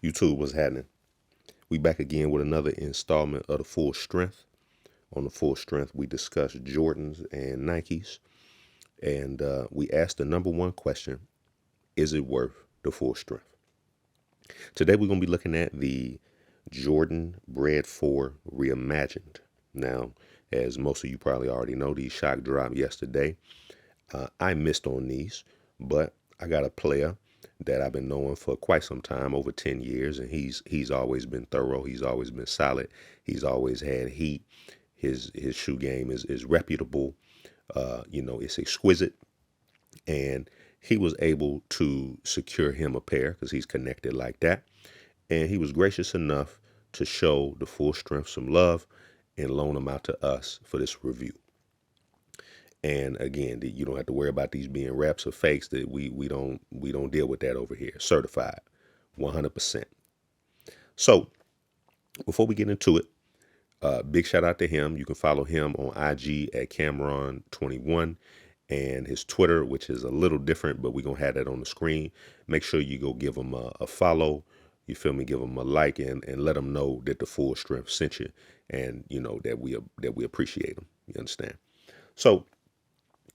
YouTube, what's happening? We back again with another installment of the Full Strength. On the Full Strength, we discuss Jordans and Nikes, and we asked the number one question: is it worth the full strength? Today, we're going to be looking at the Jordan Bred 4 Reimagined. Now, as most of you probably already know, these shock dropped yesterday. I missed on these, but I got a player that I've been knowing for quite some time, over 10 years, and he's always been thorough. He's always been solid. He's always had heat. His shoe game is reputable. It's exquisite, and he was able to secure him a pair because he's connected like that. And he was gracious enough to show the Full Strength some love and loan them out to us for this review. And again, you don't have to worry about these being reps or fakes. That we don't deal with that over here. Certified, 100%. So before we get into it, big shout out to him. You can follow him on IG at Cameron21 and his Twitter, which is a little different, but we're gonna have that on the screen. Make sure you go give him a follow. You feel me? Give him a like and let him know that the Full Strength sent you, and you know that we appreciate him. You understand? So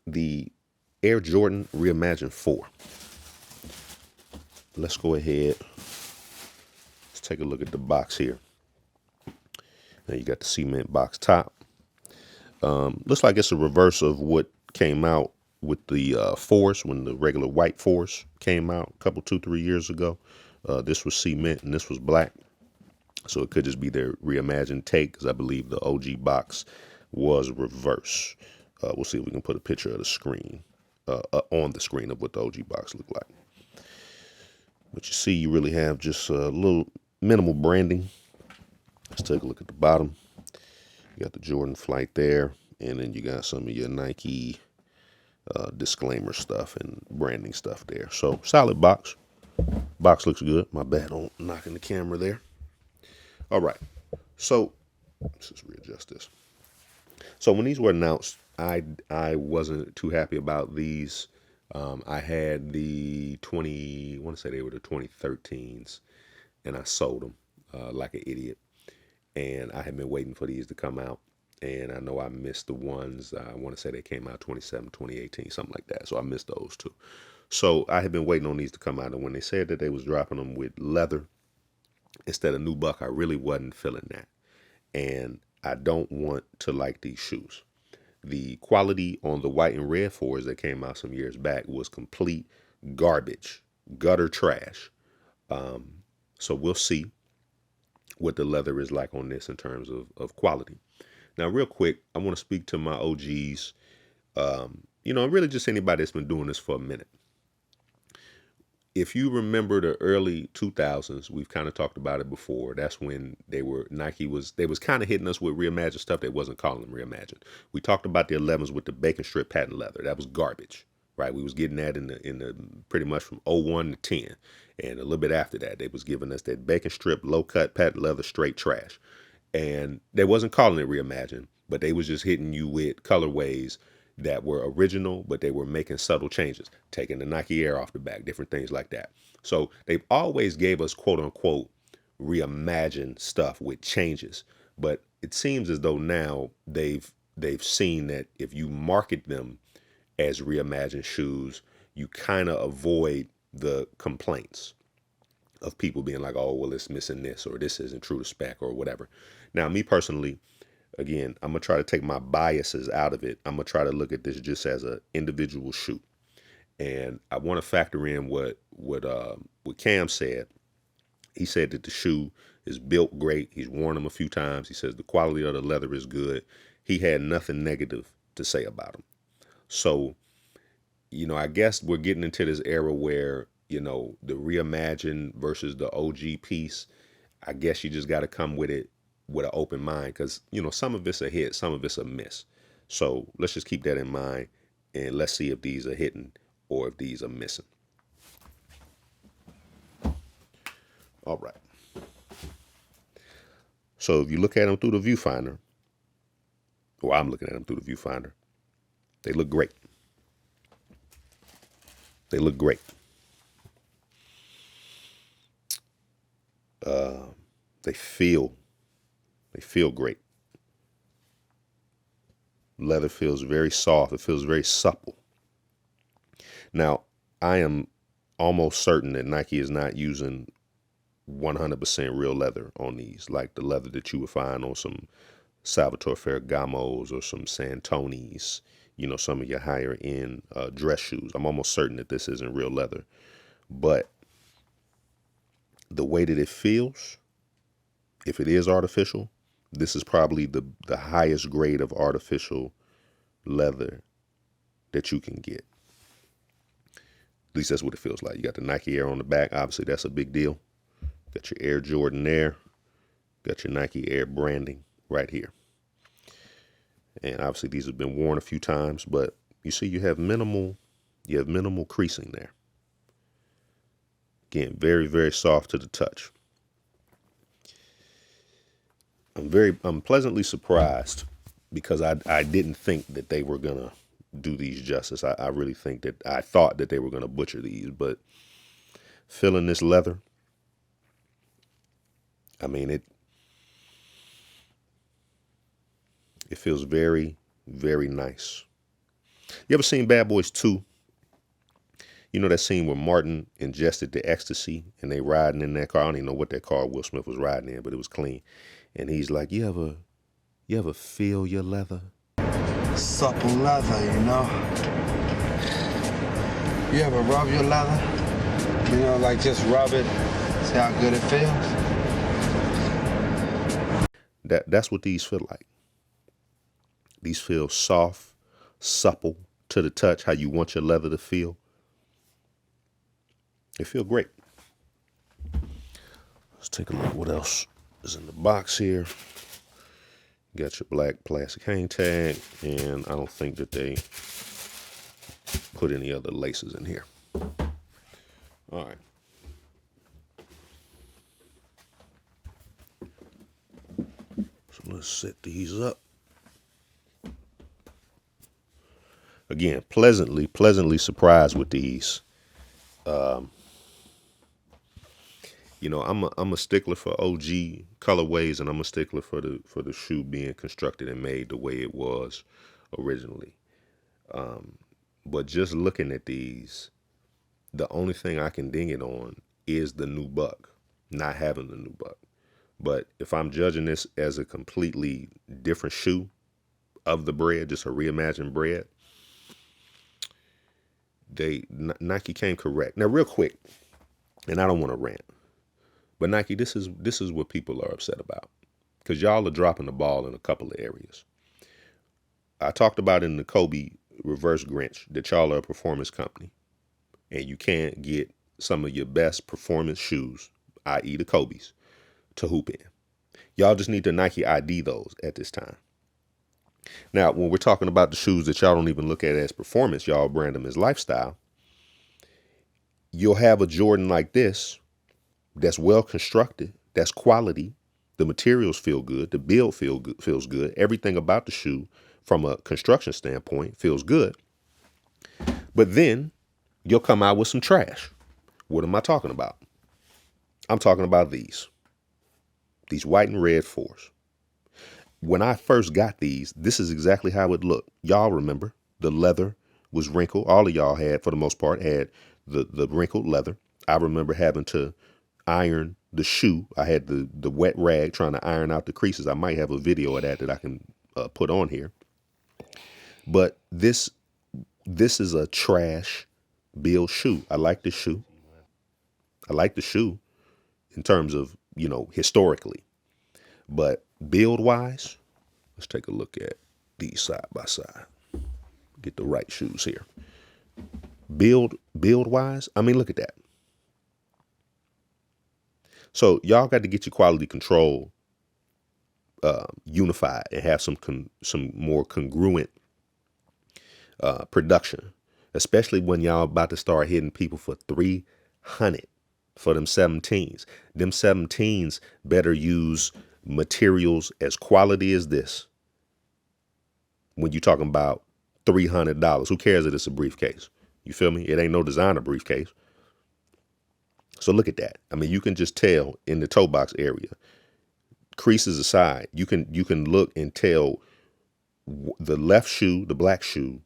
the Air Jordan Reimagined 4. Let's go ahead. Let's take a look at the box here. Now you got the cement box top. Looks like it's a reverse of what came out with the Force when the regular white Force came out a couple, 2-3 years ago. This was cement and this was black. So it could just be their reimagined take, because I believe the OG box was reverse. We'll see if we can put a picture of the screen, on the screen of what the OG box looked like. But you see, you really have just a little minimal branding. Let's take a look at the bottom. You got the Jordan Flight there, and then you got some of your Nike disclaimer stuff and branding stuff there. So solid box. Box looks good. My bad on knocking the camera there. All right. So let's just readjust this. So when these were announced, I wasn't too happy about these. I had the I want to say they were the 2013s, and I sold them like an idiot. And I had been waiting for these to come out, and I know I missed the ones. I want to say they came out 2018, something like that. So I missed those too. So I had been waiting on these to come out, and when they said that they was dropping them with leather instead of nubuck, I really wasn't feeling that. And I don't want to like these shoes. The quality on the white and red 4s that came out some years back was complete garbage, gutter trash. So we'll see what the leather is like on this in terms of quality. Now, real quick, I want to speak to my OGs, really just anybody that's been doing this for a minute. If you remember the early 2000s, we've kind of talked about it before. That's when Nike was kind of hitting us with reimagined stuff. They wasn't calling them reimagined. We talked about the 11s with the bacon strip patent leather. That was garbage, right? We was getting that in the pretty much from 01 to 10, and a little bit after that, they was giving us that bacon strip low cut patent leather, straight trash. And they wasn't calling it reimagined, but they was just hitting you with colorways that were original, but they were making subtle changes, taking the Nike Air off the back, different things like that. So they've always gave us quote unquote reimagined stuff with changes. But it seems as though now they've seen that if you market them as reimagined shoes, you kind of avoid the complaints of people being like, oh, well, it's missing this, or this isn't true to spec, or whatever. Now, me personally, again, I'm going to try to take my biases out of it. I'm going to try to look at this just as an individual shoe. And I want to factor in what Cam said. He said that the shoe is built great. He's worn them a few times. He says the quality of the leather is good. He had nothing negative to say about them. So, I guess we're getting into this era where, the reimagined versus the OG piece, I guess you just got to come with it with an open mind, because some of it's a hit, some of it's a miss. So let's just keep that in mind, and let's see if these are hitting or if these are missing. All right. So if you look at them through the viewfinder, or I'm looking at them through the viewfinder, they look great. They look great. They feel great. Leather feels very soft. It feels very supple. Now, I am almost certain that Nike is not using 100% real leather on these, like the leather that you would find on some Salvatore Ferragamos or some Santonis, some of your higher end dress shoes. I'm almost certain that this isn't real leather, but the way that it feels, if it is artificial, this is probably the highest grade of artificial leather that you can get. At least that's what it feels like. You got the Nike Air on the back. Obviously, that's a big deal. Got your Air Jordan there. Got your Nike Air branding right here. And obviously these have been worn a few times, but you see you have minimal creasing there. Again, very, very soft to the touch. I'm pleasantly surprised because I didn't think that they were gonna do these justice. I really think that I thought that they were gonna butcher these, but feeling this leather, I mean it feels very, very nice. You ever seen Bad Boys 2? You know that scene where Martin ingested the ecstasy and they riding in that car? I don't even know what that car Will Smith was riding in, but it was clean. And he's like, you ever feel your leather? Supple leather, You ever rub your leather? Like just rub it, see how good it feels? That's what these feel like. These feel soft, supple to the touch, how you want your leather to feel. They feel great. Let's take a look what else is in the box here. You got your black plastic hang tag, and I don't think that they put any other laces in here. All right. So let's set these up. Again, pleasantly surprised with these. I'm a stickler for OG colorways, and I'm a stickler for the shoe being constructed and made the way it was originally. But just looking at these, the only thing I can ding it on is the new buck, not having the new buck. But if I'm judging this as a completely different shoe of the Bred, just a reimagined Bred, Nike came correct. Now, real quick, and I don't want to rant, but Nike, this is what people are upset about, because y'all are dropping the ball in a couple of areas. I talked about in the Kobe reverse Grinch that y'all are a performance company, and you can't get some of your best performance shoes, i.e. the Kobe's, to hoop in. Y'all just need to Nike ID those at this time. Now, when we're talking about the shoes that y'all don't even look at as performance, y'all brand them as lifestyle. You'll have a Jordan like this that's well constructed, that's quality. The materials feel good. The build feels good. Everything about the shoe from a construction standpoint feels good. But then you'll come out with some trash. What am I talking about? I'm talking about these white and red 4s. When I first got these, this is exactly how it looked. Y'all remember the leather was wrinkled. All of y'all had, for the most part, had the wrinkled leather. I remember having to iron the shoe. I had the wet rag trying to iron out the creases. I might have a video of that I can put on here. But this is a trash build shoe. I like the shoe. I like the shoe in terms of, historically. But build wise, let's take a look at these side by side. Get the right shoes here. Build wise, I mean, look at that. So y'all got to get your quality control unified and have some more congruent production, especially when y'all about to start hitting people for $300 for them 17s. Them 17s better use materials as quality as this. When you talking about $300, who cares if it's a briefcase? You feel me? It ain't no designer briefcase. So look at that. I mean, you can just tell in the toe box area, creases aside, you can look and tell the left shoe, the black shoe,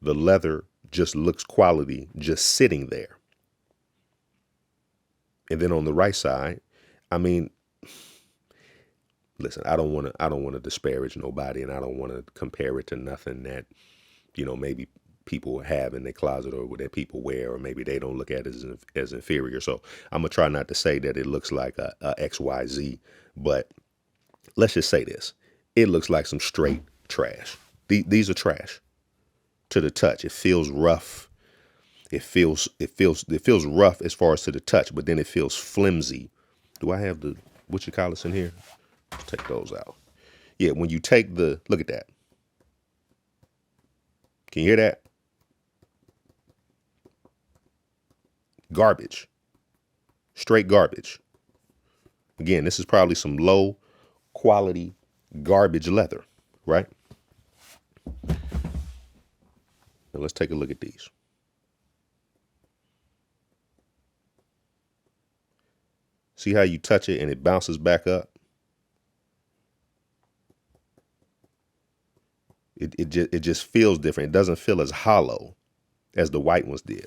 the leather just looks quality just sitting there. And then on the right side, I mean, listen, I don't want to disparage nobody, and I don't want to compare it to nothing that, maybe people have in their closet or that people wear, or maybe they don't look at it as inferior. So I'm gonna try not to say that it looks like a XYZ, but let's just say this: it looks like some straight trash. These are trash to the touch. It feels rough. It feels rough as far as to the touch, but then it feels flimsy. Do I have the whatchamacallits in here? Let's take those out. Yeah, when you take look at that. Can you hear that? Garbage. Straight garbage. Again, this is probably some low quality garbage leather, right? Now let's take a look at these. See how you touch it and it bounces back up? It just feels different. It doesn't feel as hollow as the white ones did.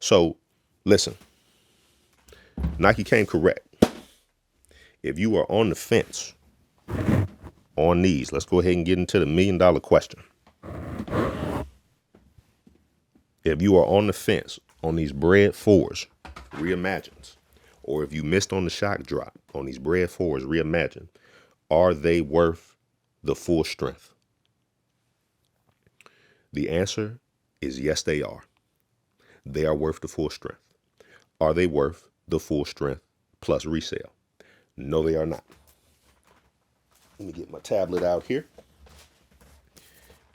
So listen, Nike came correct. If you are on the fence on these, let's go ahead and get into the $1 million question. If you are on the fence on these Bred 4s, Reimagined, or if you missed on the shock drop on these Bred 4s, Reimagined, are they worth the full strength? The answer is yes, they are. They are worth the full strength. Are they worth the full strength plus resale? No, they are not. Let me get my tablet out here.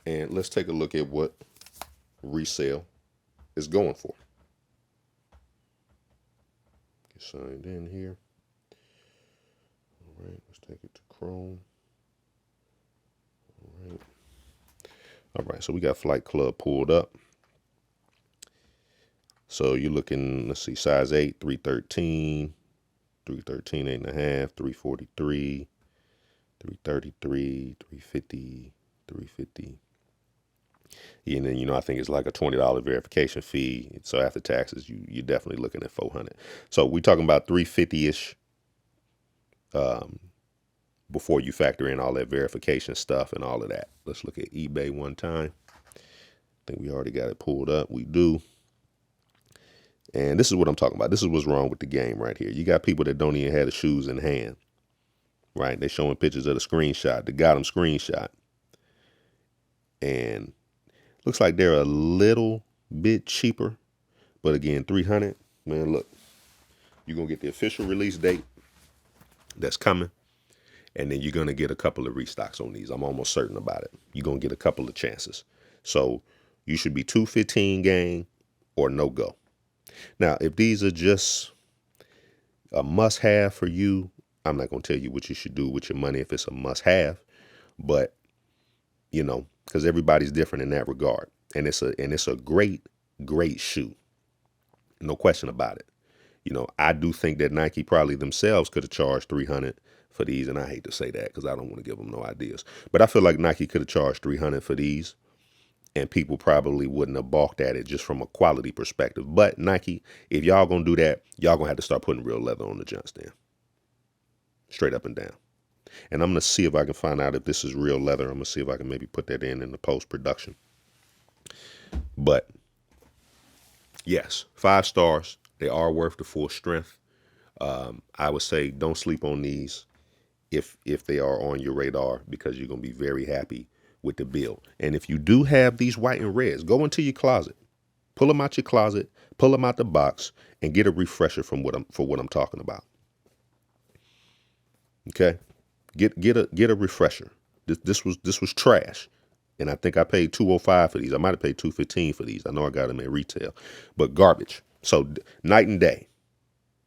And let's take a look at what resale is going for. Get signed in here. All right, let's take it to Chrome. All right, so we got Flight Club pulled up. So you're looking, let's see, size 8, 313, 313, 8.5, 343, 333, 350, 350. And then, I think it's like a $20 verification fee. So after taxes, you're definitely looking at 400. So we're talking about 350-ish before you factor in all that verification stuff and all of that. Let's look at eBay one time. I think we already got it pulled up. We do. And this is what I'm talking about. This is what's wrong with the game right here. You got people that don't even have the shoes in hand, right? They're showing pictures of the screenshot, the got them screenshot. And looks like they're a little bit cheaper. But again, 300, man, look, you're going to get the official release date that's coming. And then you're going to get a couple of restocks on these. I'm almost certain about it. You're going to get a couple of chances. So you should be 215 gang or no go. Now, if these are just a must have for you, I'm not going to tell you what you should do with your money if it's a must have. But, because everybody's different in that regard. And it's a great, great shoe. No question about it. I do think that Nike probably themselves could have charged 300 for these, and I hate to say that because I don't want to give them no ideas. But I feel like Nike could have charged 300 for these, and people probably wouldn't have balked at it just from a quality perspective. But Nike, if y'all gonna do that, y'all gonna have to start putting real leather on the joints then, straight up and down. And I'm gonna see if I can find out if this is real leather. I'm gonna see if I can maybe put that in the post production. But yes, 5 stars. They are worth the full strength. I would say don't sleep on these if they are on your radar, because you're going to be very happy with the build. And if you do have these white and reds, go into your closet, pull them out your closet, pull them out the box, and get a refresher for what I'm talking about. Okay, get a refresher. This was trash, and I think I paid $205 for these. I might have paid $215 for these. I know I got them at retail, but garbage. So night and day.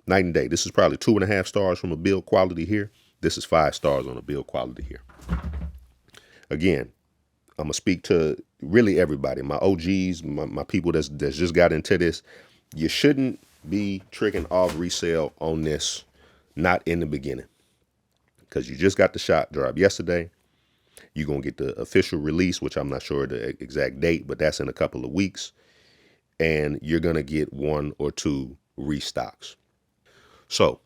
This is probably 2.5 stars from a build quality here. This is 5 stars on a build quality here. Again, I'm gonna speak to really everybody, my OGs, my people that's just got into this. You shouldn't be tricking off resale on this, not in the beginning, because you just got the shot drop yesterday. You're going to get the official release, which I'm not sure the exact date, but that's in a couple of weeks. And you're going to get 1 or 2 restocks. So,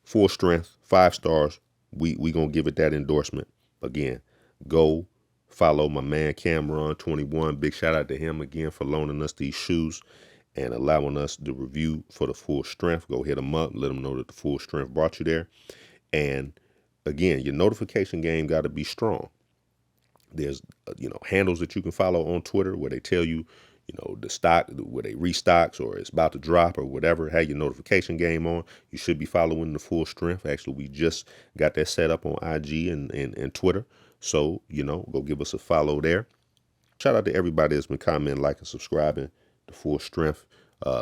full strength, 5 stars. We going to give it that endorsement. Again, go follow my man Cameron21. Big shout out to him again for loaning us these shoes and allowing us the review for the full strength. Go hit him up, let him know that the full strength brought you there. And again, your notification game got to be strong. There's handles that you can follow on Twitter where they tell you, the stock, where they restocks or it's about to drop or whatever. Have your notification game on. You should be following the full strength. Actually, we just got that set up on IG and Twitter. So, go give us a follow there. Shout out to everybody that's been commenting, liking, subscribing to Full Strength.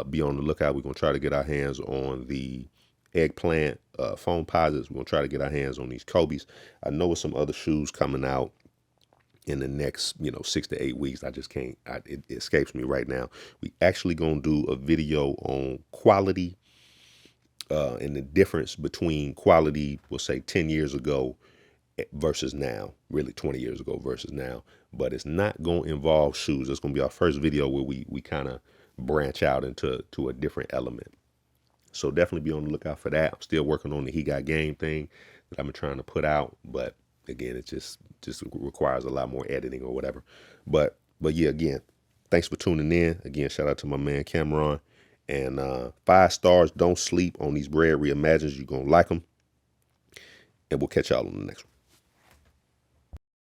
Be on the lookout. We're going to try to get our hands on the eggplant foam posits. We're going to try to get our hands on these Kobe's. I know with some other shoes coming out in the next 6 to 8 weeks. I just can't, it escapes me right now. We actually gonna do a video on quality and the difference between quality, we'll say 10 years ago versus now, really 20 years ago versus now. But it's not gonna involve shoes. It's gonna be our first video where we kind of branch out into a different element. So definitely be on the lookout for that. I'm still working on the He Got Game thing that I've been trying to put out, but again, it just requires a lot more editing or whatever. But yeah, again, thanks for tuning in. Again, shout out to my man Cameron. And 5 stars. Don't sleep on these Bred Reimagined. You're gonna like them. And we'll catch y'all on the next one.